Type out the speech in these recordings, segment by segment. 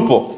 grupo.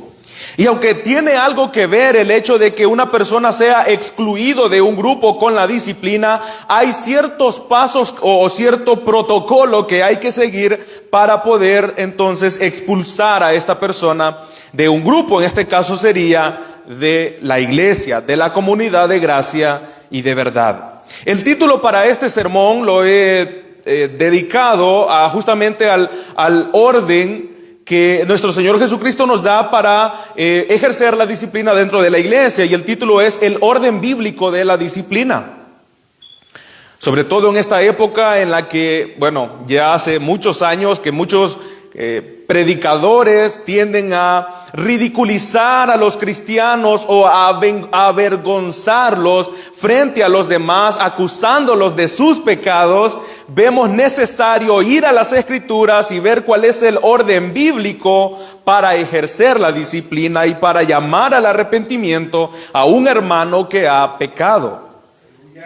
Y aunque tiene algo que ver el hecho de que una persona sea excluido de un grupo con la disciplina, hay ciertos pasos o cierto protocolo que hay que seguir para poder entonces expulsar a esta persona de un grupo. En este caso sería de la iglesia, de la comunidad de gracia y de verdad. El título para este sermón lo he dedicado justamente al orden que nuestro Señor Jesucristo nos da para ejercer la disciplina dentro de la iglesia, y el título es el orden bíblico de la disciplina. Sobre todo en esta época en la que, ya hace muchos años que muchos predicadores tienden a ridiculizar a los cristianos o a avergonzarlos frente a los demás, acusándolos de sus pecados. Vemos necesario ir a las Escrituras y ver cuál es el orden bíblico para ejercer la disciplina y para llamar al arrepentimiento a un hermano que ha pecado,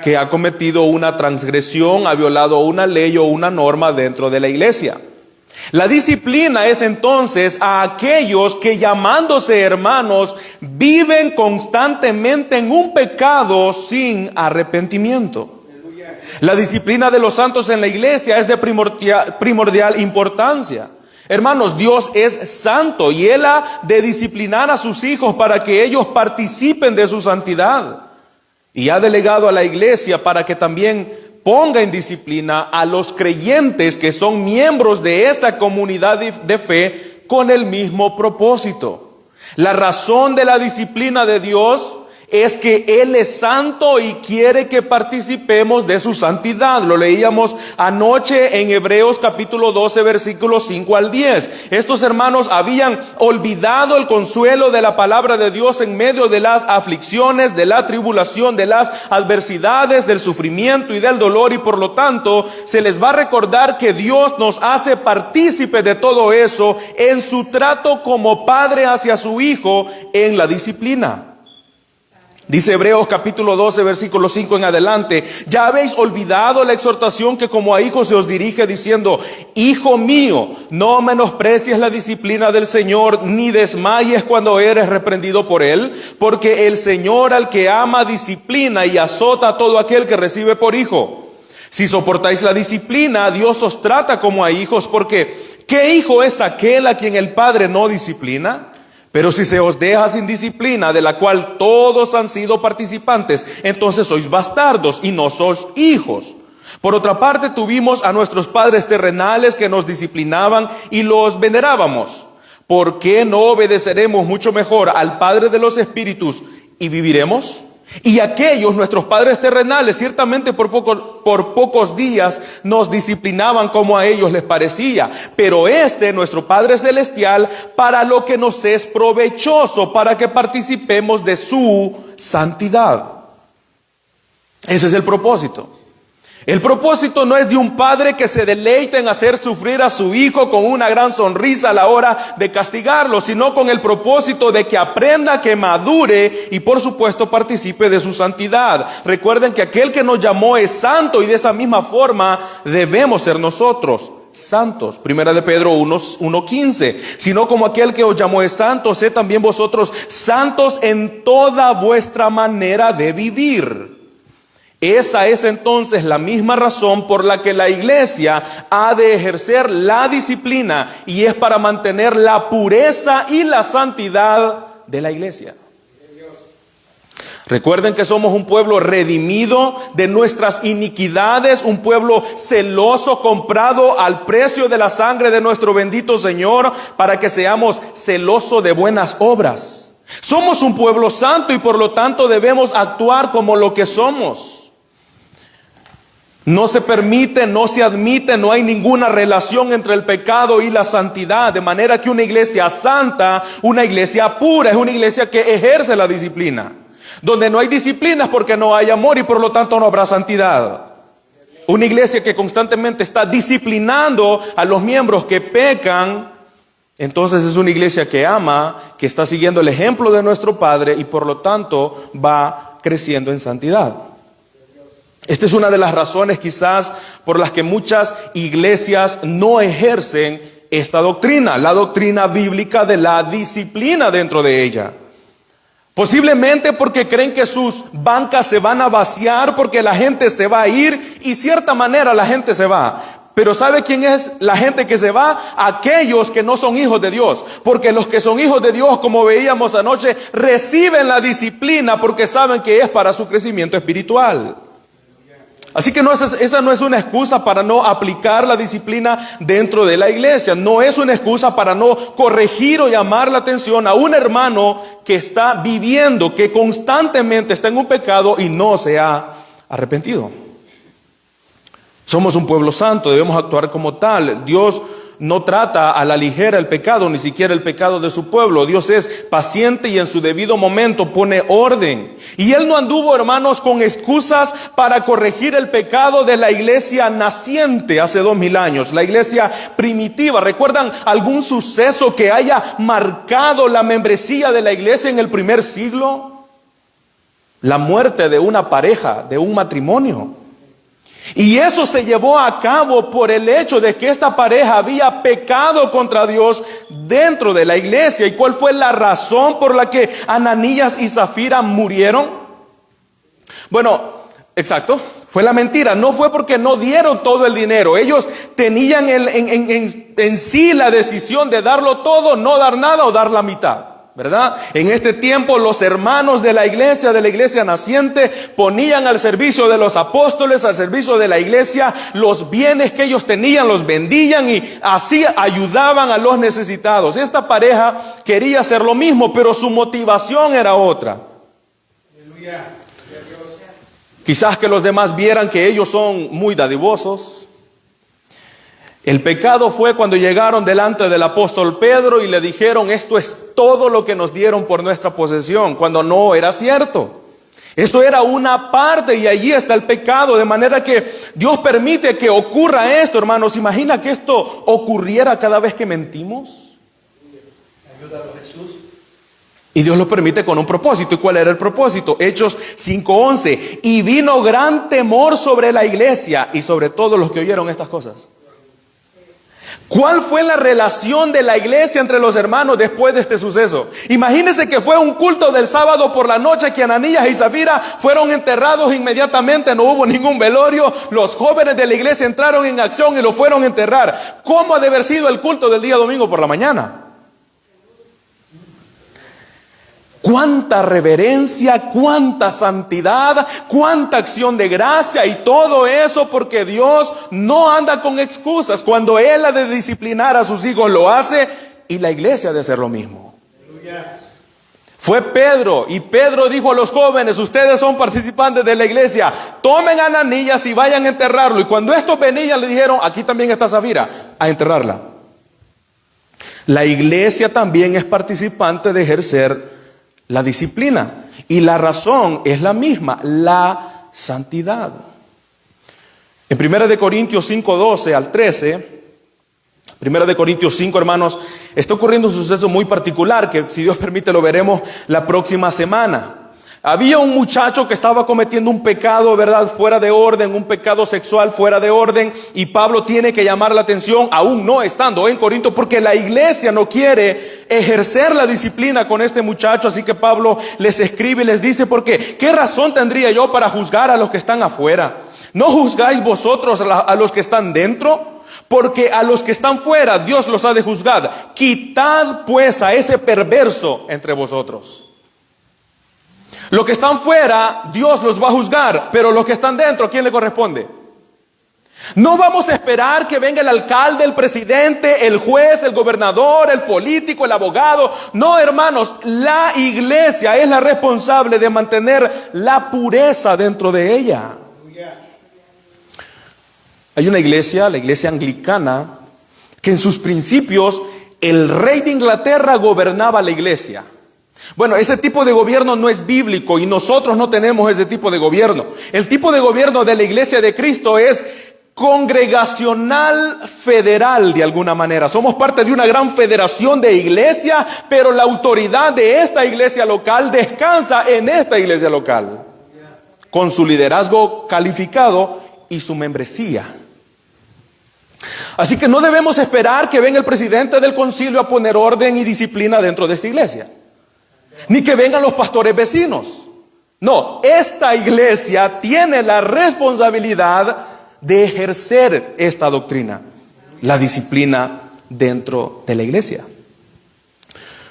que ha cometido una transgresión, ha violado una ley o una norma dentro de la iglesia. La disciplina es entonces a aquellos que, llamándose hermanos, viven constantemente en un pecado sin arrepentimiento. La disciplina de los santos en la iglesia es de primordial importancia. Hermanos, Dios es santo y Él ha de disciplinar a sus hijos para que ellos participen de su santidad. Y ha delegado a la iglesia para que también ponga en disciplina a los creyentes que son miembros de esta comunidad de fe con el mismo propósito. La razón de la disciplina de Dios es que Él es santo y quiere que participemos de su santidad. Lo leíamos anoche en Hebreos capítulo 12, versículos 5 al 10. Estos hermanos habían olvidado el consuelo de la palabra de Dios en medio de las aflicciones, de la tribulación, de las adversidades, del sufrimiento y del dolor, y por lo tanto se les va a recordar que Dios nos hace partícipe de todo eso en su trato como padre hacia su hijo en la disciplina. Dice Hebreos capítulo 12, versículo 5 en adelante: ya habéis olvidado la exhortación que como a hijos se os dirige, diciendo: hijo mío, no menosprecies la disciplina del Señor, ni desmayes cuando eres reprendido por Él, porque el Señor al que ama disciplina y azota a todo aquel que recibe por hijo. Si soportáis la disciplina, Dios os trata como a hijos, porque ¿qué hijo es aquel a quien el Padre no disciplina? Pero si se os deja sin disciplina, de la cual todos han sido participantes, entonces sois bastardos y no sois hijos. Por otra parte, tuvimos a nuestros padres terrenales que nos disciplinaban y los venerábamos. ¿Por qué no obedeceremos mucho mejor al Padre de los Espíritus y viviremos? Y aquellos, nuestros padres terrenales, ciertamente por pocos días nos disciplinaban como a ellos les parecía, pero nuestro Padre Celestial, para lo que nos es provechoso, para que participemos de su santidad. Ese es el propósito. El propósito no es de un padre que se deleite en hacer sufrir a su hijo con una gran sonrisa a la hora de castigarlo, sino con el propósito de que aprenda, que madure y por supuesto participe de su santidad. Recuerden que aquel que nos llamó es santo y de esa misma forma debemos ser nosotros santos. Primera de Pedro 1:15. Sino como aquel que os llamó es santo, sed también vosotros santos en toda vuestra manera de vivir. Esa es entonces la misma razón por la que la iglesia ha de ejercer la disciplina, y es para mantener la pureza y la santidad de la iglesia. Recuerden que somos un pueblo redimido de nuestras iniquidades, un pueblo celoso, comprado al precio de la sangre de nuestro bendito Señor, para que seamos celosos de buenas obras. Somos un pueblo santo y por lo tanto debemos actuar como lo que somos. No se permite, no se admite, no hay ninguna relación entre el pecado y la santidad, de manera que una iglesia santa, una iglesia pura, es una iglesia que ejerce la disciplina. Donde no hay disciplina es porque no hay amor y por lo tanto no habrá santidad. Una iglesia que constantemente está disciplinando a los miembros que pecan, entonces es una iglesia que ama, que está siguiendo el ejemplo de nuestro Padre y por lo tanto va creciendo en santidad. Esta es una de las razones quizás por las que muchas iglesias no ejercen esta doctrina, la doctrina bíblica de la disciplina dentro de ella. Posiblemente porque creen que sus bancas se van a vaciar, porque la gente se va a ir y cierta manera la gente se va. Pero ¿sabe quién es la gente que se va? Aquellos que no son hijos de Dios. Porque los que son hijos de Dios, como veíamos anoche, reciben la disciplina porque saben que es para su crecimiento espiritual. Así que esa no es una excusa para no aplicar la disciplina dentro de la iglesia. No es una excusa para no corregir o llamar la atención a un hermano que está viviendo, que constantemente está en un pecado y no se ha arrepentido. Somos un pueblo santo, debemos actuar como tal. Dios no trata a la ligera el pecado, ni siquiera el pecado de su pueblo. Dios es paciente y en su debido momento pone orden. Y Él no anduvo, hermanos, con excusas para corregir el pecado de la iglesia naciente hace 2000 años, la iglesia primitiva. ¿Recuerdan algún suceso que haya marcado la membresía de la iglesia en el primer siglo? La muerte de una pareja, de un matrimonio. Y eso se llevó a cabo por el hecho de que esta pareja había pecado contra Dios dentro de la iglesia. ¿Y cuál fue la razón por la que Ananías y Zafira murieron? Bueno, exacto, fue la mentira. No fue porque no dieron todo el dinero. Ellos tenían en sí la decisión de darlo todo, no dar nada o dar la mitad, ¿verdad? En este tiempo los hermanos de la iglesia naciente, ponían al servicio de los apóstoles, al servicio de la iglesia, los bienes que ellos tenían, los vendían y así ayudaban a los necesitados. Esta pareja quería hacer lo mismo, pero su motivación era otra. Aleluya. Quizás que los demás vieran que ellos son muy dadivosos. El pecado fue cuando llegaron delante del apóstol Pedro y le dijeron: esto es todo lo que nos dieron por nuestra posesión, cuando no era cierto. Esto era una parte y allí está el pecado, de manera que Dios permite que ocurra esto, hermanos. ¿Imagina que esto ocurriera cada vez que mentimos? Ayúdalo, Jesús. Y Dios lo permite con un propósito. ¿Y cuál era el propósito? Hechos 5:11. Y vino gran temor sobre la iglesia y sobre todos los que oyeron estas cosas. ¿Cuál fue la relación de la iglesia entre los hermanos después de este suceso? Imagínense que fue un culto del sábado por la noche, que Ananías y Zafira fueron enterrados inmediatamente, no hubo ningún velorio. Los jóvenes de la iglesia entraron en acción y lo fueron a enterrar. ¿Cómo ha de haber sido el culto del día domingo por la mañana? Cuánta reverencia, cuánta santidad, cuánta acción de gracia, y todo eso porque Dios no anda con excusas. Cuando Él ha de disciplinar a sus hijos lo hace, y la iglesia ha de hacer lo mismo. Aleluya. Fue Pedro, y Pedro dijo a los jóvenes: ustedes son participantes de la iglesia, tomen a Ananías y vayan a enterrarlo. Y cuando estos venían le dijeron: aquí también está Zafira, a enterrarla. La iglesia también es participante de ejercer la disciplina, y la razón es la misma: la santidad. En 1 Corintios 5:12 al 13, 1 Corintios 5, hermanos, está ocurriendo un suceso muy particular que, si Dios permite, lo veremos la próxima semana. Había un muchacho que estaba cometiendo un pecado, ¿verdad?, fuera de orden, un pecado sexual fuera de orden, y Pablo tiene que llamar la atención, aún no estando en Corinto, porque la iglesia no quiere ejercer la disciplina con este muchacho. Así que Pablo les escribe y les dice: porque ¿qué razón tendría yo para juzgar a los que están afuera? ¿No juzgáis vosotros a los que están dentro? Porque a los que están fuera Dios los ha de juzgar. Quitad pues a ese perverso entre vosotros. Los que están fuera, Dios los va a juzgar, pero los que están dentro, ¿a quién le corresponde? No vamos a esperar que venga el alcalde, el presidente, el juez, el gobernador, el político, el abogado. No, hermanos, la iglesia es la responsable de mantener la pureza dentro de ella. Hay una iglesia, la iglesia anglicana, que en sus principios el rey de Inglaterra gobernaba la iglesia. Bueno, ese tipo de gobierno no es bíblico y nosotros no tenemos ese tipo de gobierno. El tipo de gobierno de la iglesia de Cristo es congregacional federal, de alguna manera. Somos parte de una gran federación de iglesia, pero la autoridad de esta iglesia local descansa en esta iglesia local, con su liderazgo calificado y su membresía. Así que no debemos esperar que venga el presidente del concilio a poner orden y disciplina dentro de esta iglesia, ni que vengan los pastores vecinos. No, esta iglesia tiene la responsabilidad de ejercer esta doctrina, la disciplina dentro de la iglesia.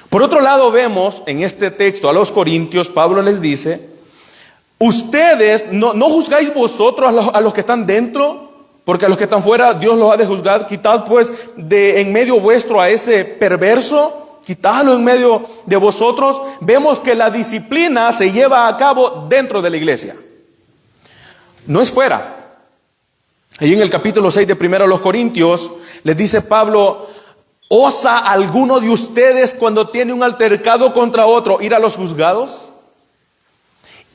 Por otro lado, vemos en este texto a los corintios, Pablo les dice: ustedes no juzgáis vosotros a los que están dentro, porque a los que están fuera Dios los ha de juzgar. Quitad pues de en medio vuestro a ese perverso, quitadlo en medio de vosotros. Vemos que la disciplina se lleva a cabo dentro de la iglesia, no es fuera. Ahí en el capítulo 6 de 1 los Corintios les dice Pablo: ¿osa alguno de ustedes cuando tiene un altercado contra otro ir a los juzgados?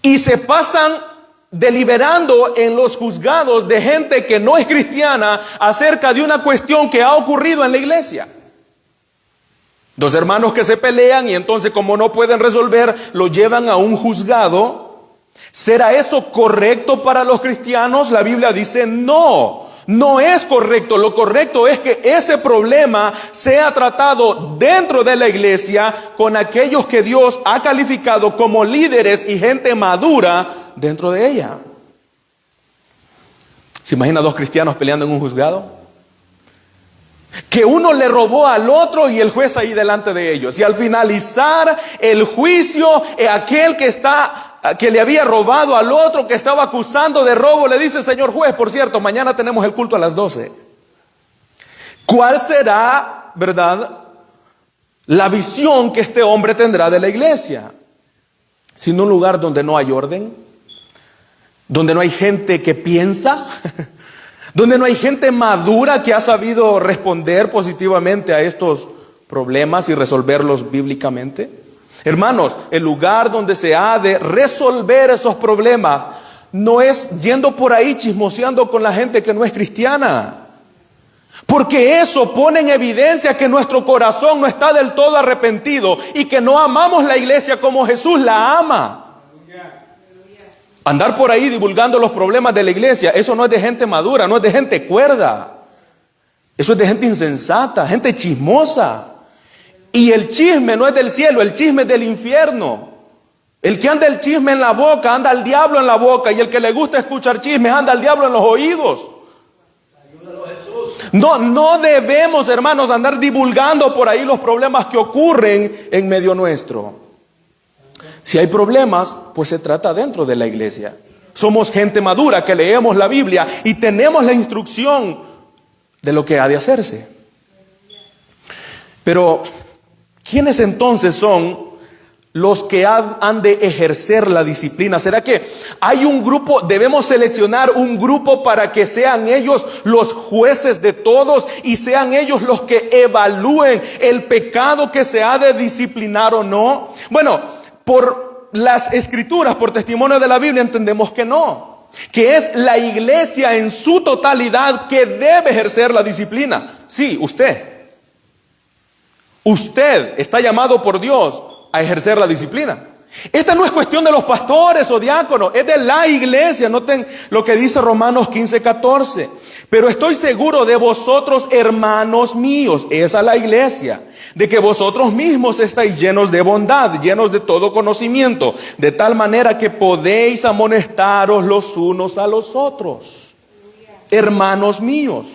Y se pasan deliberando en los juzgados de gente que no es cristiana acerca de una cuestión que ha ocurrido en la iglesia. Dos hermanos que se pelean y entonces, como no pueden resolver, lo llevan a un juzgado. ¿Será eso correcto para los cristianos? La Biblia dice no. No es correcto. Lo correcto es que ese problema sea tratado dentro de la iglesia con aquellos que Dios ha calificado como líderes y gente madura dentro de ella. ¿Se imagina dos cristianos peleando en un juzgado? Que uno le robó al otro y el juez ahí delante de ellos. Y al finalizar el juicio, aquel que le había robado al otro, que estaba acusando de robo, le dice: señor juez, por cierto, mañana tenemos el culto a las 12. ¿Cuál será, verdad, la visión que este hombre tendrá de la iglesia? Sino un lugar donde no hay orden, donde no hay gente que piensa, donde no hay gente madura que ha sabido responder positivamente a estos problemas y resolverlos bíblicamente. Hermanos, el lugar donde se ha de resolver esos problemas no es yendo por ahí chismoseando con la gente que no es cristiana, porque eso pone en evidencia que nuestro corazón no está del todo arrepentido y que no amamos la iglesia como Jesús la ama. Andar por ahí divulgando los problemas de la iglesia, eso no es de gente madura, no es de gente cuerda. Eso es de gente insensata, gente chismosa. Y el chisme no es del cielo, el chisme es del infierno. El que anda el chisme en la boca, anda al diablo en la boca. Y el que le gusta escuchar chismes, anda al diablo en los oídos. No debemos, hermanos, andar divulgando por ahí los problemas que ocurren en medio nuestro. Si hay problemas, pues se trata dentro de la iglesia. Somos gente madura que leemos la Biblia y tenemos la instrucción de lo que ha de hacerse. Pero, ¿quiénes entonces son los que han de ejercer la disciplina? ¿Será que hay un grupo, debemos seleccionar un grupo para que sean ellos los jueces de todos y sean ellos los que evalúen el pecado que se ha de disciplinar o no? Bueno, por las escrituras, por testimonio de la Biblia, entendemos que no, que es la iglesia en su totalidad que debe ejercer la disciplina. Sí, usted está llamado por Dios a ejercer la disciplina. Esta no es cuestión de los pastores o diáconos, es de la iglesia. Noten lo que dice Romanos 15:14. Pero estoy seguro de vosotros, hermanos míos, esa es la iglesia, de que vosotros mismos estáis llenos de bondad, llenos de todo conocimiento, de tal manera que podéis amonestaros los unos a los otros. Hermanos míos.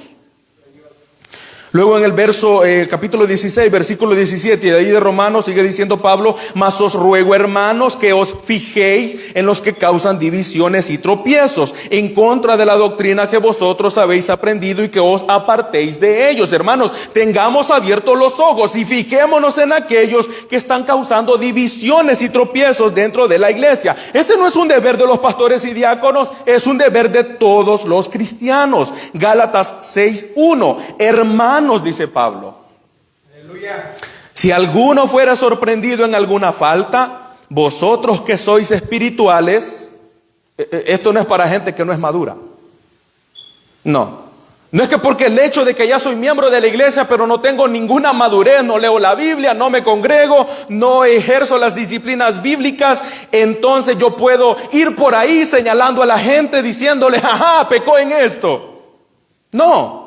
Luego en el capítulo 16, versículo 17, y de ahí de Romanos sigue diciendo Pablo: mas os ruego, hermanos, que os fijéis en los que causan divisiones y tropiezos, en contra de la doctrina que vosotros habéis aprendido, y que os apartéis de ellos. Hermanos, tengamos abiertos los ojos y fijémonos en aquellos que están causando divisiones y tropiezos dentro de la iglesia. Ese no es un deber de los pastores y diáconos, es un deber de todos los cristianos. Gálatas 6:1, hermanos, dice Pablo, aleluya, si alguno fuera sorprendido en alguna falta, vosotros que sois espirituales, esto no es para gente que no es madura. No es que porque el hecho de que ya soy miembro de la iglesia, pero no tengo ninguna madurez, no leo la Biblia, no me congrego, no ejerzo las disciplinas bíblicas, entonces yo puedo ir por ahí señalando a la gente, diciéndole: ajá, pecó en esto. No.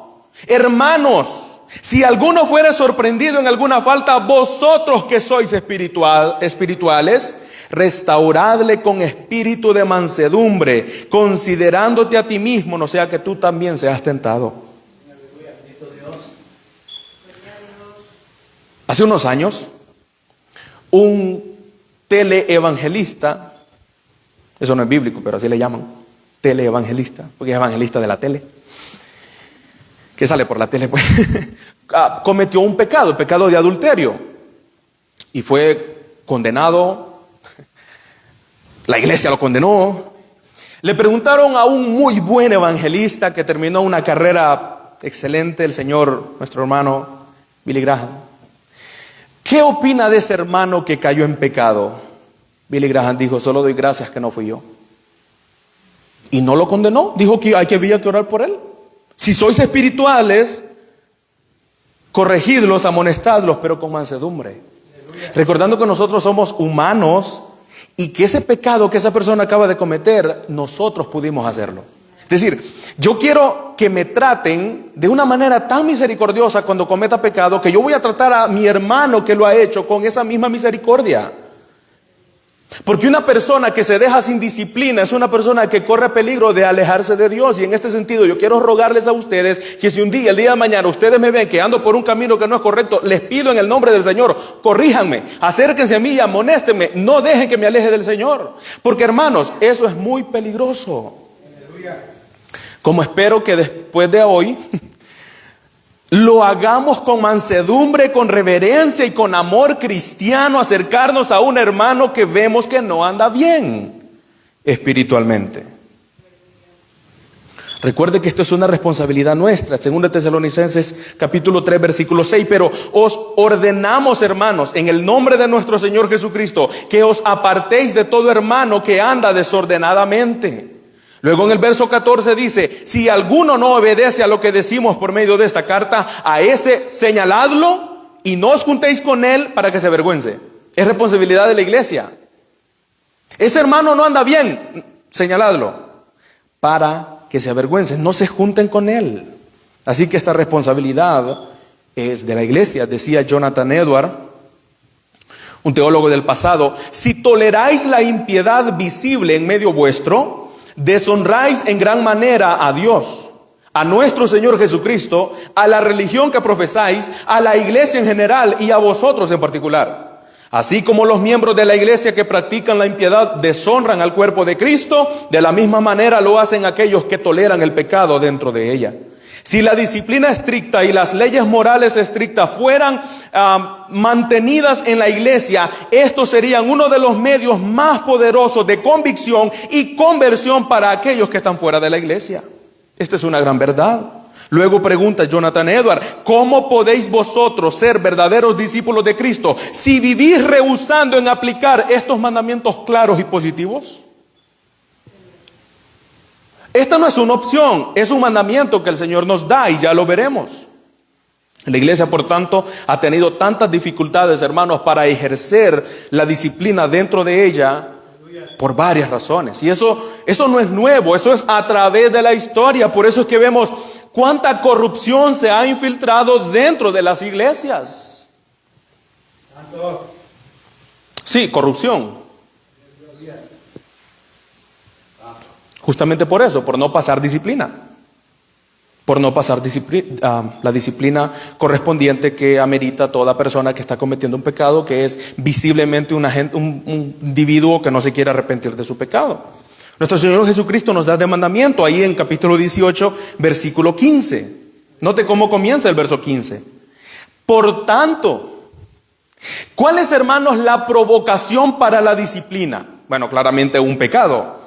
Hermanos, si alguno fuere sorprendido en alguna falta, vosotros que sois espirituales, restauradle con espíritu de mansedumbre, considerándote a ti mismo, no sea que tú también seas tentado. Hace unos años, un teleevangelista, eso no es bíblico, pero así le llaman, teleevangelista, porque es evangelista de la tele, que sale por la tele, pues, cometió un pecado, el pecado de adulterio, y fue condenado. La iglesia lo condenó. Le preguntaron a un muy buen evangelista que terminó una carrera excelente, el señor, nuestro hermano Billy Graham: ¿qué opina de ese hermano que cayó en pecado? Billy Graham dijo: solo doy gracias que no fui yo. Y no lo condenó, dijo que había que orar por él. Si sois espirituales, corregidlos, amonestadlos, pero con mansedumbre. Recordando que nosotros somos humanos y que ese pecado que esa persona acaba de cometer, nosotros pudimos hacerlo. Es decir, yo quiero que me traten de una manera tan misericordiosa cuando cometa pecado, que yo voy a tratar a mi hermano que lo ha hecho con esa misma misericordia. Porque una persona que se deja sin disciplina es una persona que corre peligro de alejarse de Dios. Y en este sentido yo quiero rogarles a ustedes que si el día de mañana ustedes me ven que ando por un camino que no es correcto, les pido en el nombre del Señor, corríjanme, acérquense a mí y amonéstenme, no dejen que me aleje del Señor. Porque hermanos, eso es muy peligroso. Como espero que después de hoy lo hagamos con mansedumbre, con reverencia y con amor cristiano, acercarnos a un hermano que vemos que no anda bien espiritualmente. Recuerde que esto es una responsabilidad nuestra. Según de Tesalonicenses capítulo 3 versículo 6, pero os ordenamos, hermanos, en el nombre de nuestro Señor Jesucristo, que os apartéis de todo hermano que anda desordenadamente. Luego en el verso 14 dice: si alguno no obedece a lo que decimos por medio de esta carta, a ese señaladlo y no os juntéis con él para que se avergüence. Es responsabilidad de la iglesia. Ese hermano no anda bien, señaladlo para que se avergüence, no se junten con él. Así que esta responsabilidad es de la iglesia. Decía Jonathan Edwards, un teólogo del pasado: si toleráis la impiedad visible en medio vuestro, deshonráis en gran manera a Dios, a nuestro Señor Jesucristo, a la religión que profesáis, a la iglesia en general y a vosotros en particular. Así como los miembros de la iglesia que practican la impiedad deshonran al cuerpo de Cristo, de la misma manera lo hacen aquellos que toleran el pecado dentro de ella. Si la disciplina estricta y las leyes morales estrictas fueran mantenidas en la iglesia, estos serían uno de los medios más poderosos de convicción y conversión para aquellos que están fuera de la iglesia. Esta es una gran verdad. Luego pregunta Jonathan Edwards: ¿cómo podéis vosotros ser verdaderos discípulos de Cristo si vivís rehusando en aplicar estos mandamientos claros y positivos? Esta no es una opción, es un mandamiento que el Señor nos da y ya lo veremos. La iglesia, por tanto, ha tenido tantas dificultades, hermanos, para ejercer la disciplina dentro de ella por varias razones. Y eso no es nuevo, eso es a través de la historia. Por eso es que vemos cuánta corrupción se ha infiltrado dentro de las iglesias. Sí, corrupción. Justamente por eso, por no pasar disciplina. Por no pasar la disciplina correspondiente que amerita toda persona que está cometiendo un pecado, que es visiblemente un individuo que no se quiere arrepentir de su pecado. Nuestro Señor Jesucristo nos da de mandamiento ahí en capítulo 18, versículo 15. Note cómo comienza el verso 15. Por tanto, ¿cuál es, hermanos, la provocación para la disciplina? Bueno, claramente un pecado.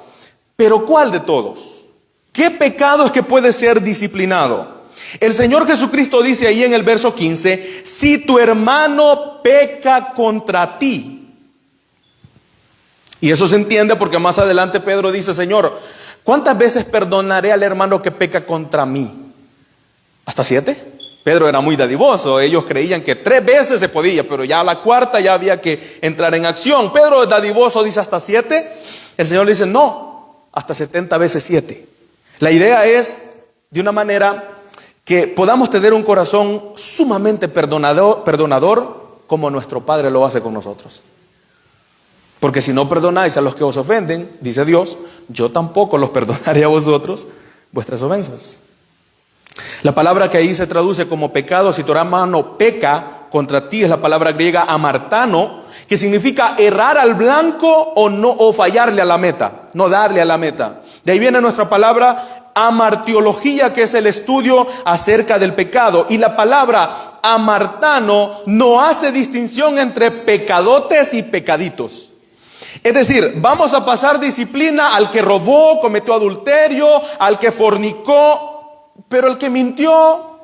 Pero ¿cuál de todos? ¿Qué pecado es que puede ser disciplinado? El Señor Jesucristo dice ahí en el verso 15: si tu hermano peca contra ti. Y eso se entiende porque más adelante Pedro dice: Señor, ¿cuántas veces perdonaré al hermano que peca contra mí? ¿Hasta 7? Pedro era muy dadivoso, ellos creían que 3 veces se podía, pero ya a la cuarta ya había que entrar en acción. Pedro es dadivoso, dice hasta 7. El Señor le dice: no, hasta 70 veces 7. La idea es, de una manera, que podamos tener un corazón sumamente perdonador como nuestro Padre lo hace con nosotros. Porque si no perdonáis a los que os ofenden, dice Dios, yo tampoco los perdonaré a vosotros vuestras ofensas. La palabra que ahí se traduce como pecado, si tu hermano peca contra ti, es la palabra griega amartano, que significa errar al blanco o fallarle a la meta, no darle a la meta. De ahí viene nuestra palabra amartiología, que es el estudio acerca del pecado. Y la palabra amartano no hace distinción entre pecadotes y pecaditos. Es decir, vamos a pasar disciplina al que robó, cometió adulterio, al que fornicó, pero el que mintió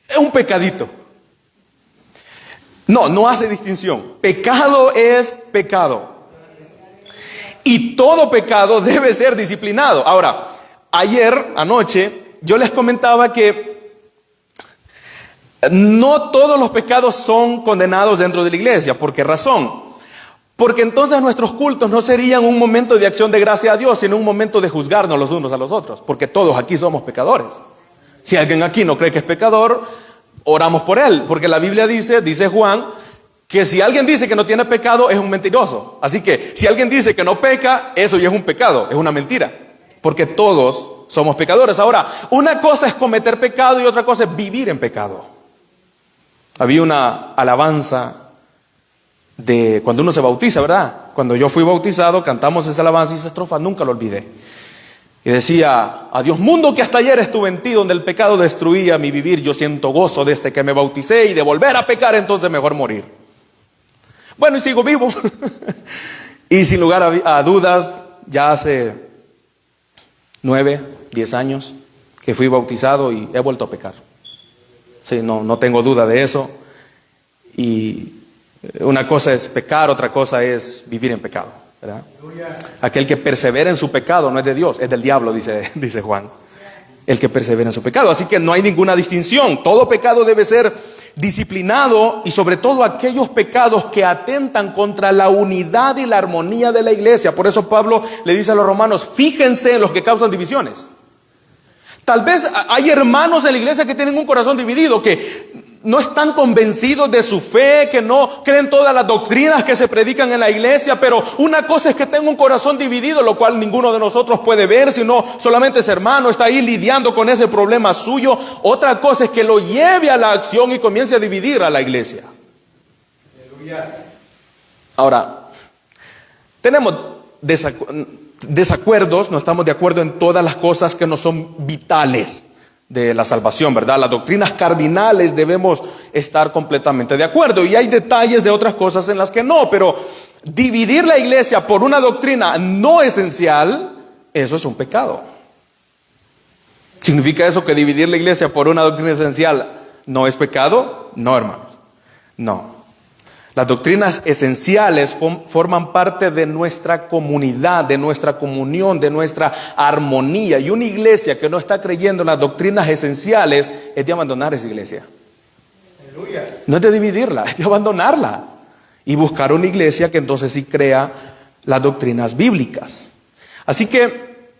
es un pecadito. No hace distinción. Pecado es pecado. Y todo pecado debe ser disciplinado. Ahora, anoche, yo les comentaba que no todos los pecados son condenados dentro de la iglesia. ¿Por qué razón? Porque entonces nuestros cultos no serían un momento de acción de gracia a Dios, sino un momento de juzgarnos los unos a los otros. Porque todos aquí somos pecadores. Si alguien aquí no cree que es pecador, oramos por él. Porque la Biblia dice Juan, que si alguien dice que no tiene pecado, es un mentiroso. Así que si alguien dice que no peca, eso ya es un pecado, es una mentira. Porque todos somos pecadores. Ahora, una cosa es cometer pecado y otra cosa es vivir en pecado. Había una alabanza de cuando uno se bautiza, ¿verdad? Cuando yo fui bautizado, cantamos esa alabanza y esa estrofa, nunca lo olvidé. Y decía, adiós mundo que hasta ayer estuve en ti, donde el pecado destruía mi vivir. Yo siento gozo desde que me bauticé y de volver a pecar, entonces mejor morir. Bueno, y sigo vivo. Y sin lugar a dudas, ya hace 9, 10 años que fui bautizado y he vuelto a pecar. Sí, no tengo duda de eso. Y una cosa es pecar, otra cosa es vivir en pecado, ¿verdad? Aquel que persevera en su pecado no es de Dios, es del diablo, dice Juan. El que persevera en su pecado. Así que no hay ninguna distinción. Todo pecado debe ser disciplinado, y sobre todo aquellos pecados que atentan contra la unidad y la armonía de la iglesia. Por eso Pablo le dice a los romanos, fíjense en los que causan divisiones. Tal vez hay hermanos en la iglesia que tienen un corazón dividido, que no están convencidos de su fe, que no creen todas las doctrinas que se predican en la iglesia, pero una cosa es que tenga un corazón dividido, lo cual ninguno de nosotros puede ver, sino solamente ese hermano está ahí lidiando con ese problema suyo. Otra cosa es que lo lleve a la acción y comience a dividir a la iglesia. Ahora, tenemos desacuerdos, no estamos de acuerdo en todas las cosas que no son vitales de la salvación, ¿verdad? Las doctrinas cardinales debemos estar completamente de acuerdo, y hay detalles de otras cosas en las que no, pero dividir la iglesia por una doctrina no esencial, eso es un pecado. ¿Significa eso que dividir la iglesia por una doctrina esencial no es pecado? No, hermanos, no. Las doctrinas esenciales forman parte de nuestra comunidad, de nuestra comunión, de nuestra armonía. Y una iglesia que no está creyendo en las doctrinas esenciales es de abandonar esa iglesia. Aleluya. No es de dividirla, es de abandonarla. Y buscar una iglesia que entonces sí crea las doctrinas bíblicas. Así que,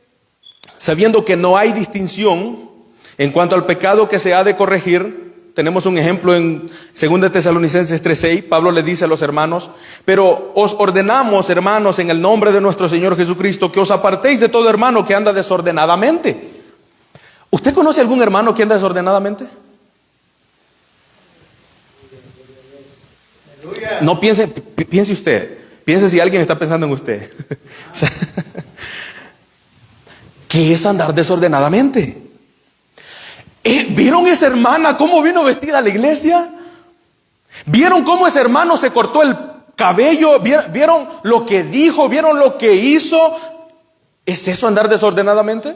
sabiendo que no hay distinción en cuanto al pecado que se ha de corregir, tenemos un ejemplo en 2 Tesalonicenses 3:6. Pablo le dice a los hermanos, pero os ordenamos, hermanos, en el nombre de nuestro Señor Jesucristo, que os apartéis de todo hermano que anda desordenadamente. ¿Usted conoce algún hermano que anda desordenadamente? No piense usted, piense si alguien está pensando en usted. ¿Qué es andar desordenadamente? ¿Vieron esa hermana cómo vino vestida a la iglesia? ¿Vieron cómo ese hermano se cortó el cabello? ¿Vieron lo que dijo? ¿Vieron lo que hizo? ¿Es eso andar desordenadamente?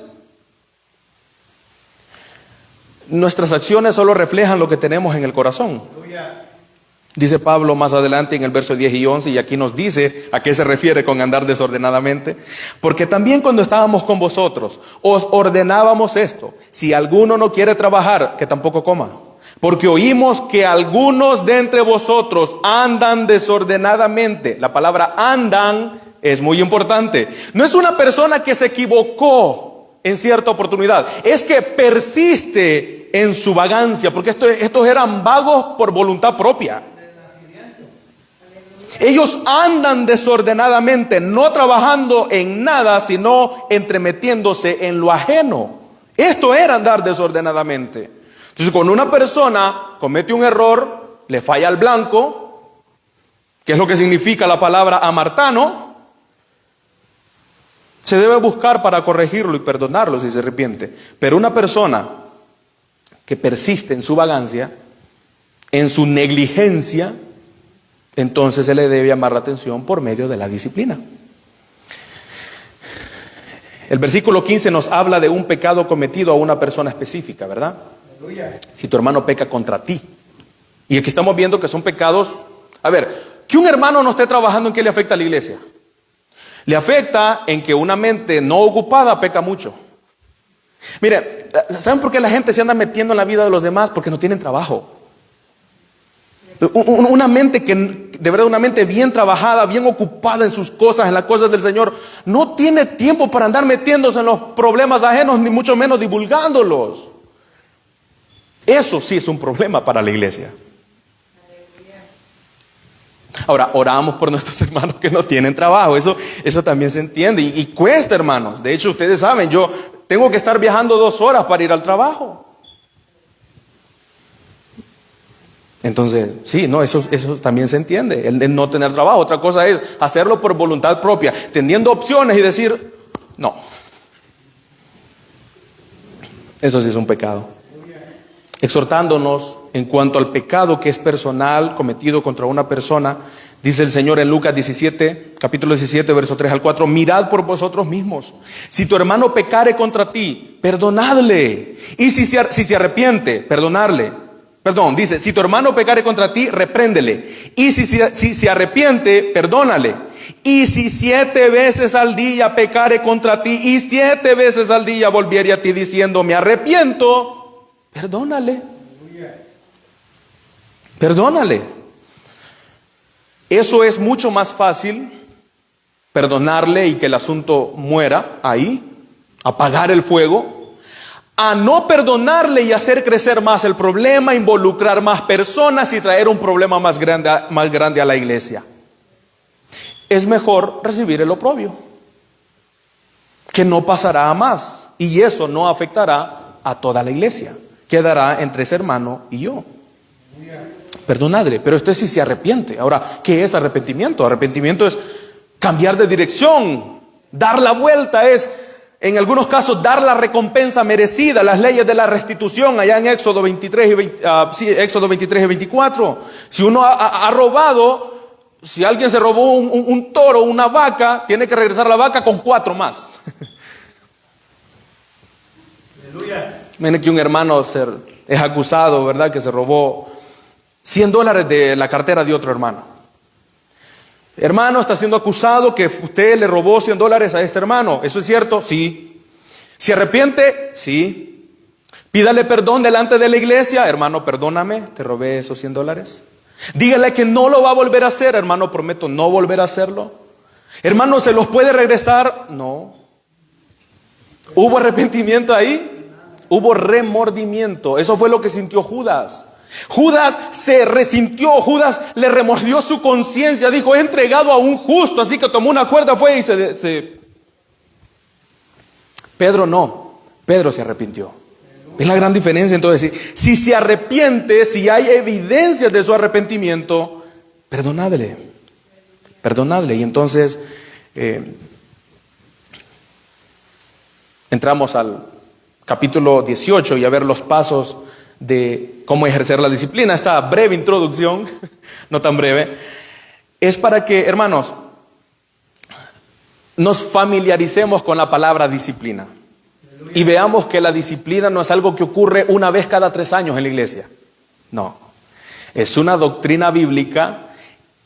Nuestras acciones solo reflejan lo que tenemos en el corazón. Dice Pablo más adelante en el verso 10 y 11, y aquí nos dice a qué se refiere con andar desordenadamente. Porque también cuando estábamos con vosotros, os ordenábamos esto: si alguno no quiere trabajar, que tampoco coma. Porque oímos que algunos de entre vosotros andan desordenadamente. La palabra andan es muy importante. No es una persona que se equivocó en cierta oportunidad, es que persiste en su vagancia, porque estos eran vagos por voluntad propia. Ellos andan desordenadamente, no trabajando en nada, sino entremetiéndose en lo ajeno. Esto era andar desordenadamente. Entonces, cuando una persona comete un error, le falla al blanco, que es lo que significa la palabra amartano, se debe buscar para corregirlo y perdonarlo si se arrepiente. Pero una persona que persiste en su vagancia, en su negligencia, entonces se le debe llamar la atención por medio de la disciplina. El versículo 15 nos habla de un pecado cometido a una persona específica, ¿verdad? Si tu hermano peca contra ti. Y aquí estamos viendo que son pecados. A ver, que un hermano no esté trabajando, ¿en qué le afecta a la iglesia? Le afecta en que una mente no ocupada peca mucho. Mire, ¿saben por qué la gente se anda metiendo en la vida de los demás? Porque no tienen trabajo. Una mente que, de verdad, una mente bien trabajada, bien ocupada en sus cosas, en las cosas del Señor, no tiene tiempo para andar metiéndose en los problemas ajenos, ni mucho menos divulgándolos. Eso sí es un problema para la iglesia. Ahora, oramos por nuestros hermanos que no tienen trabajo. Eso también se entiende. Y cuesta, hermanos. De hecho, ustedes saben, yo tengo que estar viajando 2 horas para ir al trabajo. Entonces, sí, no, eso también se entiende, el no tener trabajo. Otra cosa es hacerlo por voluntad propia, teniendo opciones y decir, no. Eso sí es un pecado. Exhortándonos en cuanto al pecado que es personal, cometido contra una persona, dice el Señor en Lucas 17, capítulo 17, verso 3 al 4, mirad por vosotros mismos. Si tu hermano pecare contra ti, perdonadle. Y si se arrepiente, perdonarle. Perdón, dice, si tu hermano pecare contra ti, repréndele. Y si se arrepiente, perdónale. Y si 7 veces al día pecare contra ti, y 7 veces al día volviere a ti diciendo, me arrepiento, perdónale. Perdónale. Eso es mucho más fácil, perdonarle y que el asunto muera ahí, apagar el fuego, a no perdonarle y hacer crecer más el problema, involucrar más personas y traer un problema más grande a la iglesia. Es mejor recibir el oprobio, que no pasará a más, y eso no afectará a toda la iglesia. Quedará entre ese hermano y yo. Perdonadle, pero usted sí se arrepiente. Ahora, ¿qué es arrepentimiento? Arrepentimiento es cambiar de dirección, dar la vuelta, es en algunos casos dar la recompensa merecida, las leyes de la restitución, allá en Éxodo 23 y 24. Si uno ha robado, si alguien se robó un toro, una vaca, tiene que regresar la vaca con 4 más. Aleluya. Miren que un hermano es acusado, ¿verdad?, que se robó $100 de la cartera de otro hermano. Hermano, está siendo acusado que usted le robó $100 a este hermano. ¿Eso es cierto? Sí. ¿Se arrepiente? Sí. Pídale perdón delante de la iglesia. Hermano, perdóname, te robé esos $100. Dígale que no lo va a volver a hacer. Hermano, prometo no volver a hacerlo. Hermano, ¿se los puede regresar? No. ¿Hubo arrepentimiento ahí? Hubo remordimiento. Eso fue lo que sintió Judas. Judas se resintió, Judas le remordió su conciencia, dijo, he entregado a un justo, así que tomó una cuerda, fue y Pedro no, Pedro se arrepintió. Es la gran diferencia. Entonces, si se arrepiente, si hay evidencias de su arrepentimiento, perdonadle. Y entonces entramos al capítulo 18 y a ver los pasos de cómo ejercer la disciplina. Esta breve introducción, no tan breve, es para que, hermanos, nos familiaricemos con la palabra disciplina y veamos que la disciplina no es algo que ocurre una vez cada 3 años en la iglesia. No, es una doctrina bíblica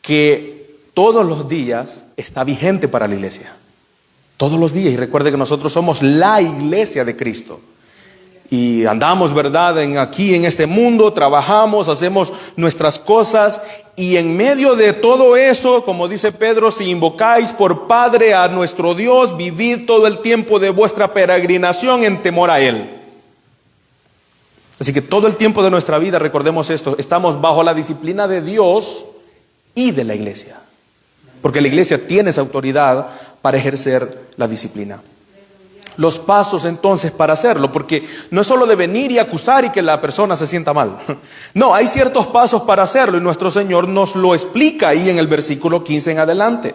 que todos los días está vigente para la iglesia. Todos los días. Y recuerde que nosotros somos la iglesia de Cristo. Y andamos, ¿verdad?, aquí en este mundo, trabajamos, hacemos nuestras cosas, y en medio de todo eso, como dice Pedro, si invocáis por Padre a nuestro Dios, vivid todo el tiempo de vuestra peregrinación en temor a Él. Así que todo el tiempo de nuestra vida, recordemos esto, estamos bajo la disciplina de Dios y de la iglesia. Porque la iglesia tiene esa autoridad para ejercer la disciplina. Los pasos entonces para hacerlo, porque no es solo de venir y acusar y que la persona se sienta mal. No, hay ciertos pasos para hacerlo y nuestro Señor nos lo explica ahí en el versículo 15 en adelante.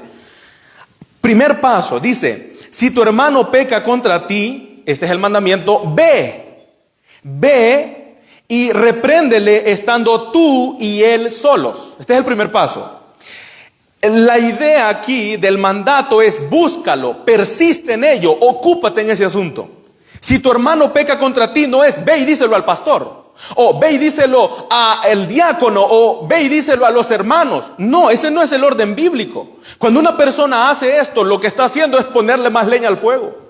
Primer paso, dice, si tu hermano peca contra ti, este es el mandamiento, ve y repréndele estando tú y él solos. Este es el primer paso. La idea aquí del mandato es búscalo, persiste en ello, ocúpate en ese asunto. Si tu hermano peca contra ti, no es ve y díselo al pastor, o ve y díselo al diácono, o ve y díselo a los hermanos. No, ese no es el orden bíblico. Cuando una persona hace esto, lo que está haciendo es ponerle más leña al fuego.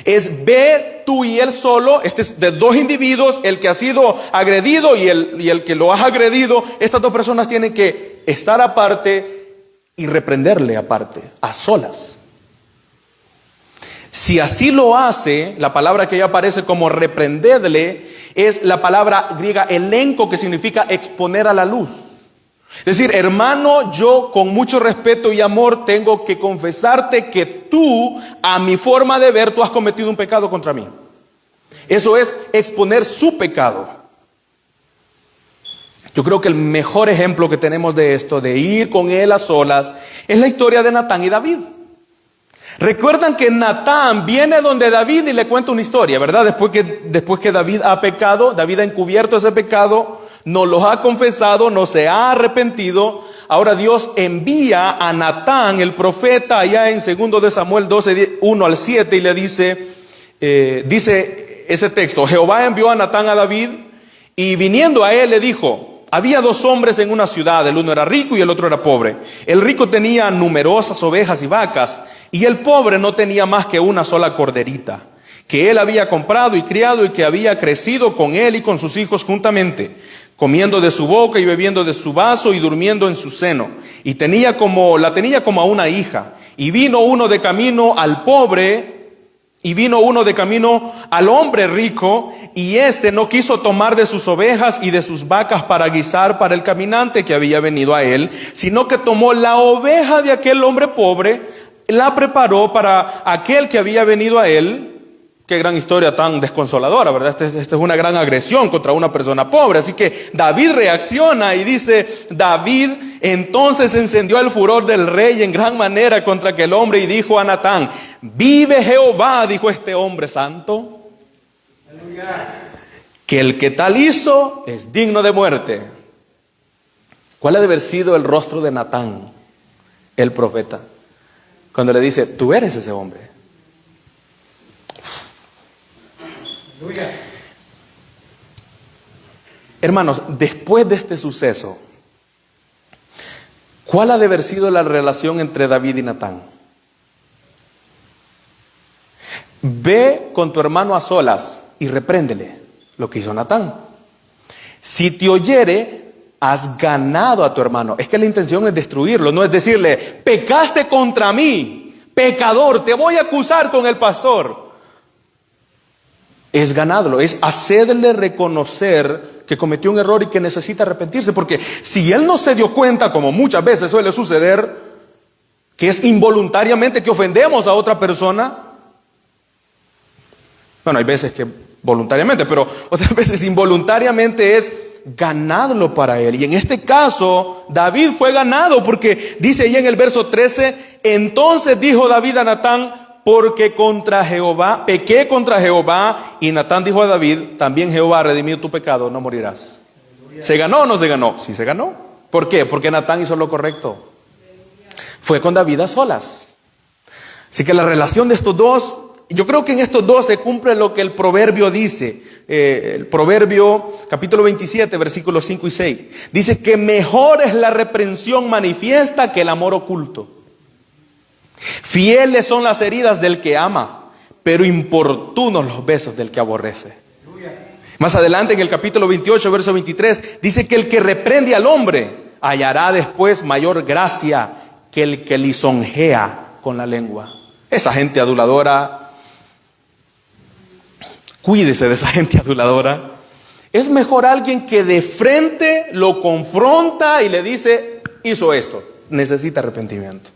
Es ve tú y él solo, este es de dos individuos, el que ha sido agredido y el que lo ha agredido. Estas dos personas tienen que estar aparte y reprenderle aparte, a solas. Si así lo hace, la palabra que ya aparece como reprenderle es la palabra griega elenco, que significa exponer a la luz. Es decir, hermano, yo con mucho respeto y amor tengo que confesarte que tú, a mi forma de ver, tú has cometido un pecado contra mí. Eso es exponer su pecado. Yo creo que el mejor ejemplo que tenemos de esto, de ir con él a solas, es la historia de Natán y David. Recuerdan que Natán viene donde David y le cuenta una historia, ¿verdad? Después que David ha pecado, David ha encubierto ese pecado, no lo ha confesado, no se ha arrepentido. Ahora Dios envía a Natán, el profeta, allá en 2 de Samuel 12, 1 al 7, y le dice ese texto: Jehová envió a Natán a David, y viniendo a él le dijo: había dos hombres en una ciudad, el uno era rico y el otro era pobre. El rico tenía numerosas ovejas y vacas, y el pobre no tenía más que una sola corderita, que él había comprado y criado y que había crecido con él y con sus hijos juntamente, comiendo de su boca y bebiendo de su vaso y durmiendo en su seno. Y la tenía como a una hija. Y vino uno de camino al pobre, y vino uno de camino al hombre rico, y éste no quiso tomar de sus ovejas y de sus vacas para guisar para el caminante que había venido a él, sino que tomó la oveja de aquel hombre pobre, la preparó para aquel que había venido a él. Qué gran historia tan desconsoladora, ¿verdad? Esta es una gran agresión contra una persona pobre. Así que David reacciona y dice: David entonces encendió el furor del rey en gran manera contra aquel hombre y dijo a Natán: vive Jehová, dijo este hombre santo, que el que tal hizo es digno de muerte. ¿Cuál ha de haber sido el rostro de Natán, el profeta, cuando le dice: tú eres ese hombre? Hermanos, después de este suceso, ¿cuál ha de haber sido la relación entre David y Natán? Ve con tu hermano a solas y repréndele, lo que hizo Natán. Si te oyere, has ganado a tu hermano. Es que la intención es destruirlo, no es decirle: pecaste contra mí, pecador, te voy a acusar con el pastor. Es ganarlo, es hacerle reconocer que cometió un error y que necesita arrepentirse. Porque si él no se dio cuenta, como muchas veces suele suceder, que es involuntariamente que ofendemos a otra persona. Bueno, hay veces que voluntariamente, pero otras veces involuntariamente, es ganarlo para él. Y en este caso, David fue ganado, porque dice ahí en el verso 13: entonces dijo David a Natán: porque pequé contra Jehová. Y Natán dijo a David: también Jehová ha redimido tu pecado, no morirás. ¿Se ganó o no se ganó? Sí se ganó. ¿Por qué? Porque Natán hizo lo correcto. Fue con David a solas. Así que la relación de estos dos, yo creo que en estos dos se cumple lo que el proverbio dice. El proverbio capítulo 27, versículos 5 y 6. Dice que mejor es la reprensión manifiesta que el amor oculto. Fieles son las heridas del que ama, pero importunos los besos del que aborrece. Más adelante en el capítulo 28, verso 23, dice que el que reprende al hombre hallará después mayor gracia que el que lisonjea con la lengua. Esa gente aduladora, cuídese de esa gente aduladora. Es mejor alguien que de frente lo confronta y le dice, hizo esto, necesita arrepentimiento.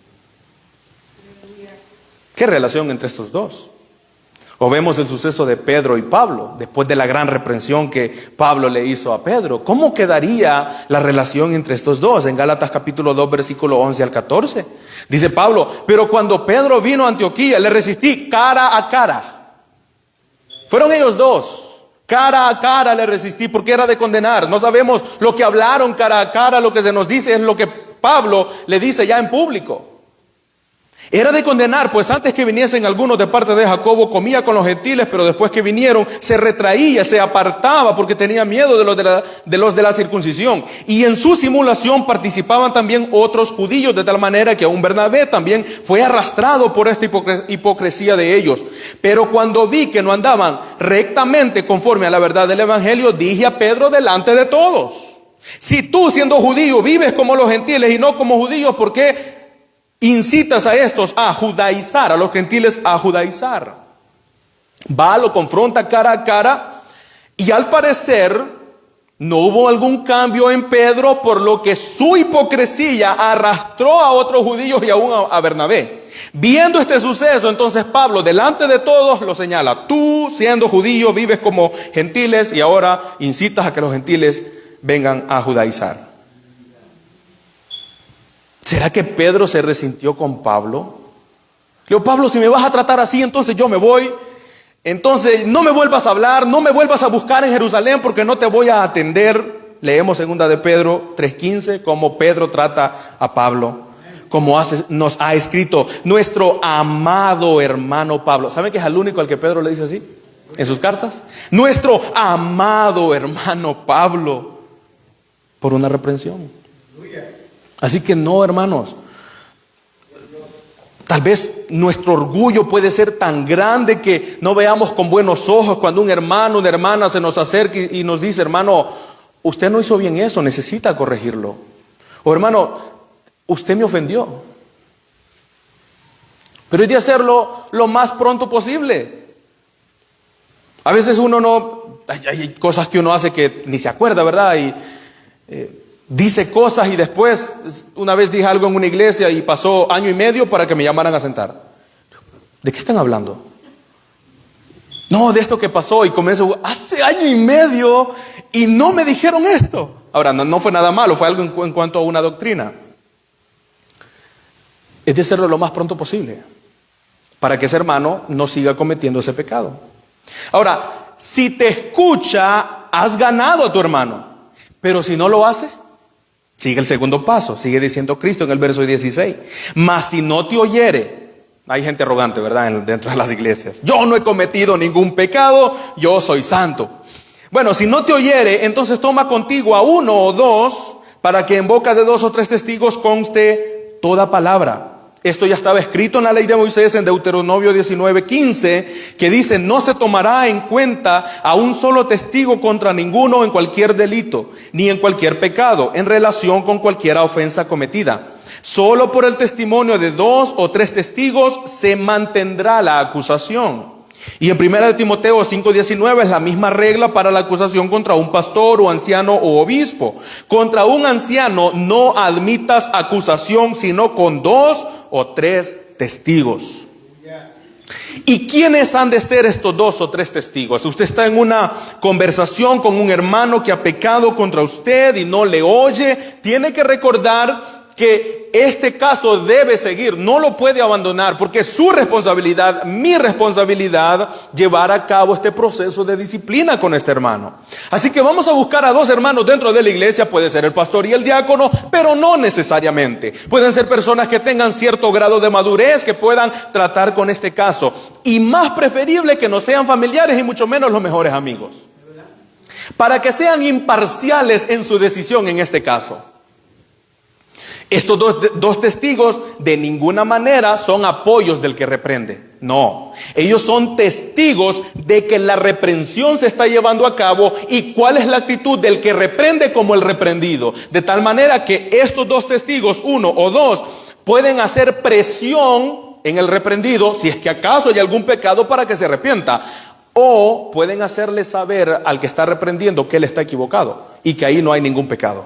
¿Qué relación entre estos dos? O vemos el suceso de Pedro y Pablo, después de la gran reprensión que Pablo le hizo a Pedro. ¿Cómo quedaría la relación entre estos dos? En Gálatas capítulo 2, versículo 11 al 14. Dice Pablo, pero cuando Pedro vino a Antioquía, le resistí cara a cara. Fueron ellos dos, cara a cara le resistí, porque era de condenar. No sabemos lo que hablaron cara a cara, lo que se nos dice es lo que Pablo le dice ya en público. Era de condenar, pues antes que viniesen algunos de parte de Jacobo, comía con los gentiles, pero después que vinieron, se retraía, se apartaba, porque tenía miedo de los de la circuncisión. Y en su simulación participaban también otros judíos, de tal manera que aún Bernabé también fue arrastrado por esta hipocresía de ellos. Pero cuando vi que no andaban rectamente conforme a la verdad del evangelio, dije a Pedro delante de todos: si tú, siendo judío, vives como los gentiles y no como judíos, ¿por qué incitas a estos a judaizar, a los gentiles a judaizar? Va, lo confronta cara a cara, y al parecer no hubo algún cambio en Pedro, por lo que su hipocresía arrastró a otros judíos y aún a Bernabé. Viendo este suceso, entonces Pablo delante de todos lo señala: tú, siendo judío, vives como gentiles y ahora incitas a que los gentiles vengan a judaizar. ¿Será que Pedro se resintió con Pablo? Le dijo: Pablo, si me vas a tratar así, entonces yo me voy. Entonces no me vuelvas a hablar, no me vuelvas a buscar en Jerusalén, porque no te voy a atender. Leemos 2 de Pedro 3:15, cómo Pedro trata a Pablo, como nos ha escrito nuestro amado hermano Pablo. ¿Saben que es al único al que Pedro le dice así en sus cartas? Nuestro amado hermano Pablo, por una reprensión. Así que no, hermanos, tal vez nuestro orgullo puede ser tan grande que no veamos con buenos ojos cuando un hermano, una hermana se nos acerca y nos dice: hermano, usted no hizo bien eso, necesita corregirlo. O hermano, usted me ofendió. Pero hay de hacerlo lo más pronto posible. A veces uno no, hay cosas que uno hace que ni se acuerda, ¿verdad? Y dice cosas y después, una vez dije algo en una iglesia y pasó 1 año y medio para que me llamaran a sentar. ¿De qué están hablando? No, de esto que pasó, y comienzo, hace 1 año y medio y no me dijeron esto. Ahora, no fue nada malo, fue algo en cuanto a una doctrina. Es de hacerlo lo más pronto posible, para que ese hermano no siga cometiendo ese pecado. Ahora, si te escucha, has ganado a tu hermano. Pero si no lo hace, sigue el segundo paso, sigue diciendo Cristo en el verso 16. Mas si no te oyere, hay gente arrogante, ¿verdad?, dentro de las iglesias. Yo no he cometido ningún pecado, yo soy santo. Bueno, si no te oyere, entonces toma contigo a 1 o 2, para que en boca de 2 o 3 testigos conste toda palabra. Esto ya estaba escrito en la ley de Moisés en Deuteronomio 19:15, que dice: no se tomará en cuenta a un solo testigo contra ninguno en cualquier delito, ni en cualquier pecado, en relación con cualquier ofensa cometida. Solo por el testimonio de 2 o 3 testigos se mantendrá la acusación. Y en 1 Timoteo 5:19 es la misma regla para la acusación contra un pastor o anciano o obispo. Contra un anciano no admitas acusación sino con 2 o 3 testigos. ¿Y quiénes han de ser estos 2 o 3 testigos? Usted está en una conversación con un hermano que ha pecado contra usted y no le oye. Tiene que recordar que este caso debe seguir, no lo puede abandonar, porque es su responsabilidad, mi responsabilidad, llevar a cabo este proceso de disciplina con este hermano. Así que vamos a buscar a 2 hermanos dentro de la iglesia. Puede ser el pastor y el diácono, pero no necesariamente. Pueden ser personas que tengan cierto grado de madurez, que puedan tratar con este caso. Y más preferible que no sean familiares y mucho menos los mejores amigos, para que sean imparciales en su decisión en este caso. Estos dos testigos de ninguna manera son apoyos del que reprende. No, ellos son testigos de que la reprensión se está llevando a cabo y cuál es la actitud del que reprende como el reprendido. De tal manera que estos 2 testigos, 1 o 2, pueden hacer presión en el reprendido si es que acaso hay algún pecado para que se arrepienta. O pueden hacerle saber al que está reprendiendo que él está equivocado y que ahí no hay ningún pecado.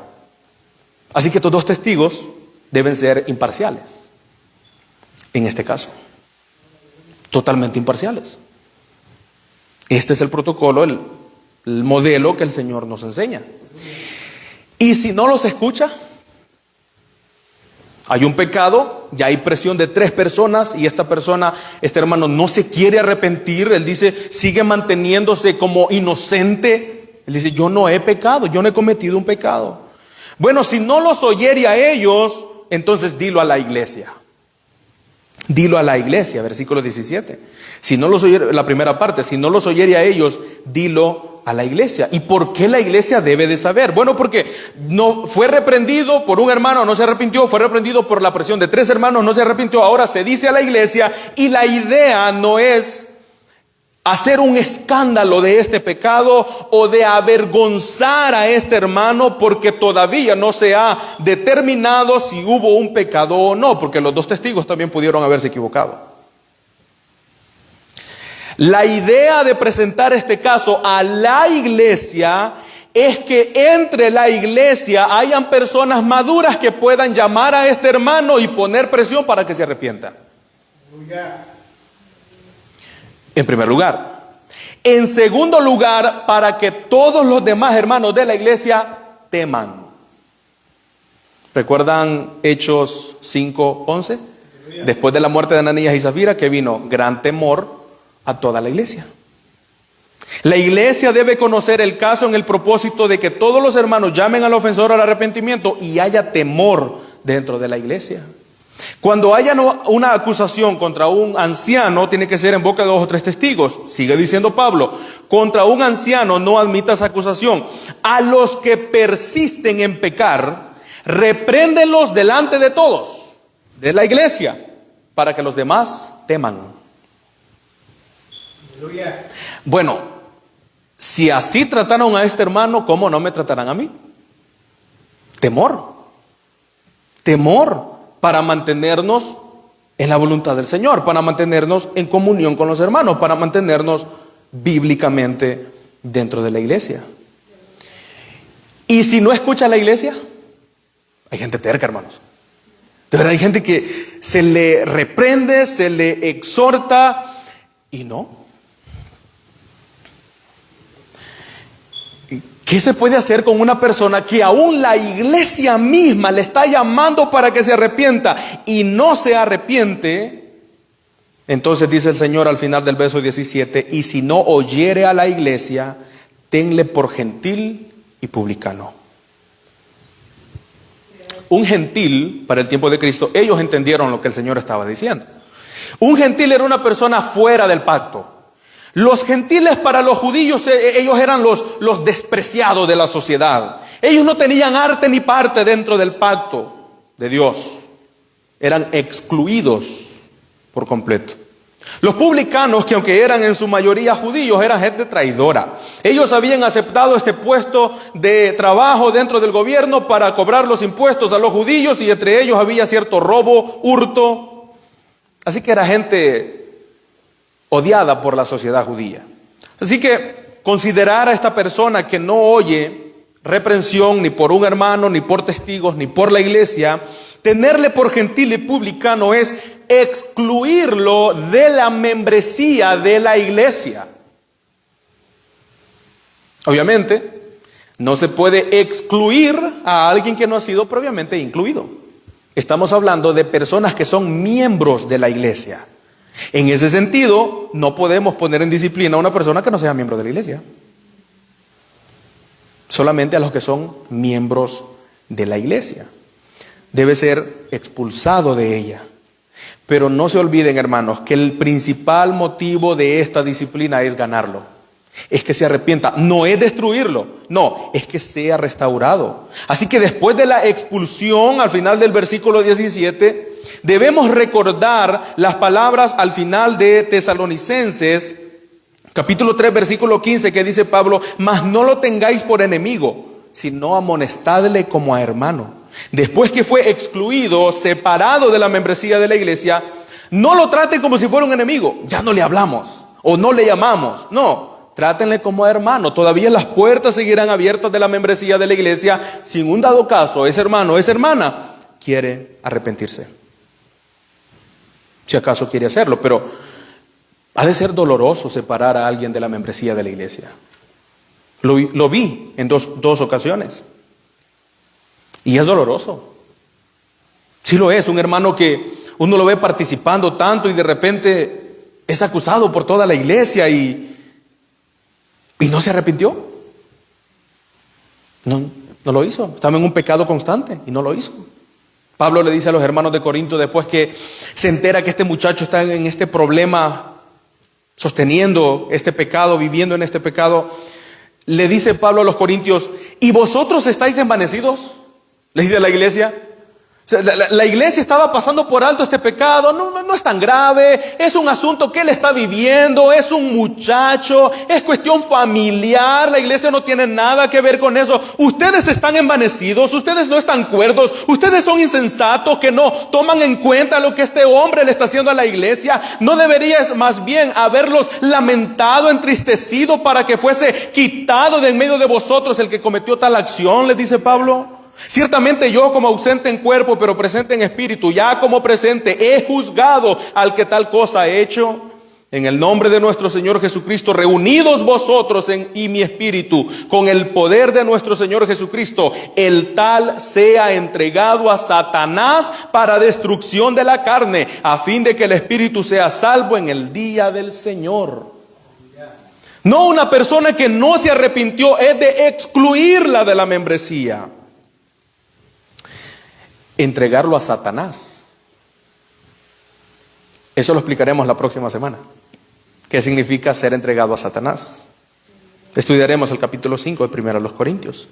Así que estos dos testigos deben ser imparciales. En este caso, totalmente imparciales. Este es el protocolo, el modelo que el Señor nos enseña. Y si no los escucha, hay un pecado, ya hay presión de 3 personas y esta persona, este hermano no se quiere arrepentir. Él dice, sigue manteniéndose como inocente. Él dice, yo no he pecado, yo no he cometido un pecado. Bueno, si no los oyere a ellos, entonces dilo a la iglesia. Dilo a la iglesia, versículo 17. Si no los oyere, la primera parte, si no los oyere a ellos, dilo a la iglesia. ¿Y por qué la iglesia debe de saber? Bueno, porque no fue reprendido por un hermano, no se arrepintió, fue reprendido por la presión de 3 hermanos, no se arrepintió, ahora se dice a la iglesia, y la idea no es hacer un escándalo de este pecado o de avergonzar a este hermano porque todavía no se ha determinado si hubo un pecado o no, porque los 2 testigos también pudieron haberse equivocado. La idea de presentar este caso a la iglesia es que entre la iglesia hayan personas maduras que puedan llamar a este hermano y poner presión para que se arrepienta. En primer lugar. En segundo lugar, para que todos los demás hermanos de la iglesia teman. ¿Recuerdan Hechos 5:11? Después de la muerte de Ananías y Zafira, que vino gran temor a toda la iglesia. La iglesia debe conocer el caso en el propósito de que todos los hermanos llamen al ofensor al arrepentimiento y haya temor dentro de la iglesia. Cuando haya una acusación contra un anciano, tiene que ser en boca de 2 o 3 testigos. Sigue diciendo Pablo, contra un anciano no admitas acusación. A los que persisten en pecar, repréndelos delante de todos, de la iglesia, para que los demás teman. Bueno, si así trataron a este hermano, ¿cómo no me tratarán a mí? Temor. Temor. Para mantenernos en la voluntad del Señor, para mantenernos en comunión con los hermanos, para mantenernos bíblicamente dentro de la iglesia. Y si no escucha la iglesia, hay gente terca, hermanos. De verdad, hay gente que se le reprende, se le exhorta y no. ¿Qué se puede hacer con una persona que aún la iglesia misma le está llamando para que se arrepienta y no se arrepiente? Entonces dice el Señor al final del verso 17, y si no oyere a la iglesia, tenle por gentil y publicano. Un gentil, para el tiempo de Cristo, ellos entendieron lo que el Señor estaba diciendo. Un gentil era una persona fuera del pacto. Los gentiles para los judíos, ellos eran los despreciados de la sociedad. Ellos no tenían arte ni parte dentro del pacto de Dios. Eran excluidos por completo. Los publicanos, que aunque eran en su mayoría judíos, eran gente traidora. Ellos habían aceptado este puesto de trabajo dentro del gobierno para cobrar los impuestos a los judíos, y entre ellos había cierto robo, hurto. Así que era gente odiada por la sociedad judía. Así que considerar a esta persona que no oye reprensión ni por un hermano, ni por testigos, ni por la iglesia, tenerle por gentil y publicano es excluirlo de la membresía de la iglesia. Obviamente, no se puede excluir a alguien que no ha sido previamente incluido. Estamos hablando de personas que son miembros de la iglesia. En ese sentido, no podemos poner en disciplina a una persona que no sea miembro de la iglesia. Solamente a los que son miembros de la iglesia. Debe ser expulsado de ella. Pero no se olviden, hermanos, que el principal motivo de esta disciplina es ganarlo. Es que se arrepienta, no es destruirlo, no, es que sea restaurado. Así que después de la expulsión, al final del versículo 17, debemos recordar las palabras al final de Tesalonicenses, capítulo 3, versículo 15, que dice Pablo, mas no lo tengáis por enemigo, sino amonestadle como a hermano. Después que fue excluido, separado de la membresía de la iglesia, no lo trate como si fuera un enemigo, ya no le hablamos. o no le llamamos. No, trátenle como a hermano. Todavía las puertas seguirán abiertas de la membresía de la iglesia si en un dado caso ese hermano o esa hermana quiere arrepentirse. Si acaso quiere hacerlo, pero ha de ser doloroso separar a alguien de la membresía de la iglesia. Lo vi en dos ocasiones. Y es doloroso. Sí lo es, un hermano que uno lo ve participando tanto y de repente es acusado por toda la iglesia y no se arrepintió. No lo hizo. Estaba en un pecado constante y no lo hizo. Pablo le dice a los hermanos de Corinto, después que se entera que este muchacho está en este problema, sosteniendo este pecado, viviendo en este pecado, le dice Pablo a los corintios: ¿y vosotros estáis envanecidos? Le dice a la iglesia. O sea, la iglesia estaba pasando por alto este pecado, no es tan grave, es un asunto que él está viviendo, es un muchacho, es cuestión familiar, la iglesia no tiene nada que ver con eso. Ustedes están envanecidos, ustedes no están cuerdos, ustedes son insensatos que no toman en cuenta lo que este hombre le está haciendo a la iglesia. ¿No deberías más bien haberlos lamentado, entristecido para que fuese quitado de en medio de vosotros el que cometió tal acción? Les dice Pablo. Ciertamente yo, como ausente en cuerpo pero presente en espíritu, ya como presente he juzgado al que tal cosa ha hecho. En el nombre de nuestro Señor Jesucristo, reunidos vosotros y mi espíritu con el poder de nuestro Señor Jesucristo, el tal sea entregado a Satanás para destrucción de la carne, a fin de que el espíritu sea salvo en el día del Señor. No, una persona que no se arrepintió es de excluirla de la membresía. Entregarlo a Satanás. Eso lo explicaremos la próxima semana. ¿Qué significa ser entregado a Satanás? Estudiaremos el capítulo 5 de 1 Corintios.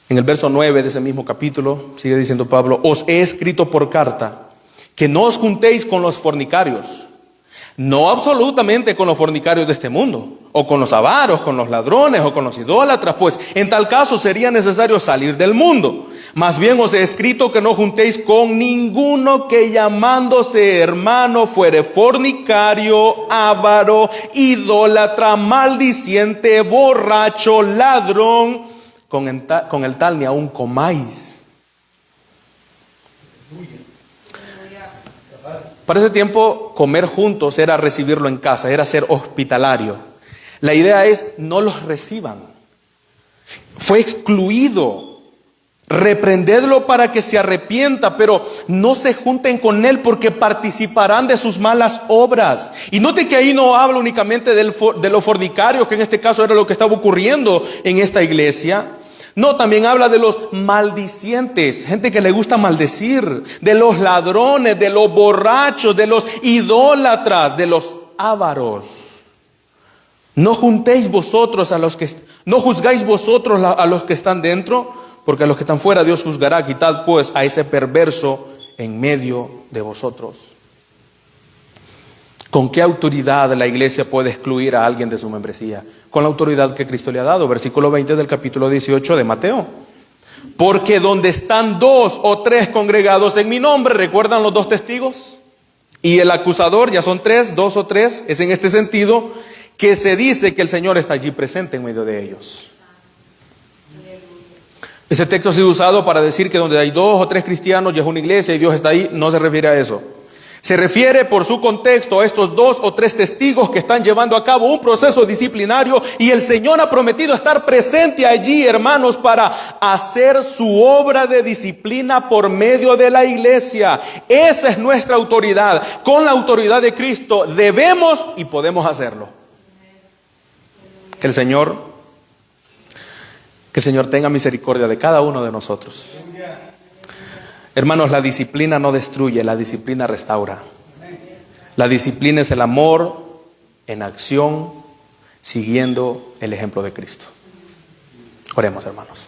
En el verso 9 de ese mismo capítulo sigue diciendo Pablo: os he escrito por carta que no os juntéis con los fornicarios. No absolutamente con los fornicarios de este mundo, o con los avaros, con los ladrones, o con los idólatras, pues en tal caso sería necesario salir del mundo. Más bien os he escrito que no juntéis con ninguno que llamándose hermano fuere fornicario, avaro, idólatra, maldiciente, borracho, ladrón. Con el tal ni aun comáis. Para ese tiempo, comer juntos era recibirlo en casa, era ser hospitalario. La idea es: no los reciban. Fue excluido. Reprendedlo para que se arrepienta, pero no se junten con él porque participarán de sus malas obras. Y note que ahí no habla únicamente de los fornicarios, que en este caso era lo que estaba ocurriendo en esta iglesia. No, también habla de los maldicientes, gente que le gusta maldecir, de los ladrones, de los borrachos, de los idólatras, de los ávaros. No juntéis vosotros no juzgáis vosotros a los que están dentro, porque a los que están fuera Dios juzgará. Quitad pues a ese perverso en medio de vosotros. ¿Con qué autoridad la iglesia puede excluir a alguien de su membresía? Con la autoridad que Cristo le ha dado. Versículo 20 del capítulo 18 de Mateo. Porque donde están 2 o 3 congregados en mi nombre, ¿recuerdan los 2 testigos? Y el acusador, ya son 3, 2 o 3, es en este sentido que se dice que el Señor está allí presente en medio de ellos. Ese texto ha sido usado para decir que donde hay 2 o 3 cristianos ya es una iglesia y Dios está ahí. No se refiere a eso. Se refiere por su contexto a estos 2 o 3 testigos que están llevando a cabo un proceso disciplinario, y el Señor ha prometido estar presente allí, hermanos, para hacer su obra de disciplina por medio de la iglesia. Esa es nuestra autoridad. Con la autoridad de Cristo debemos y podemos hacerlo. Que el Señor tenga misericordia de cada uno de nosotros. Hermanos, la disciplina no destruye, la disciplina restaura. La disciplina es el amor en acción, siguiendo el ejemplo de Cristo. Oremos, hermanos.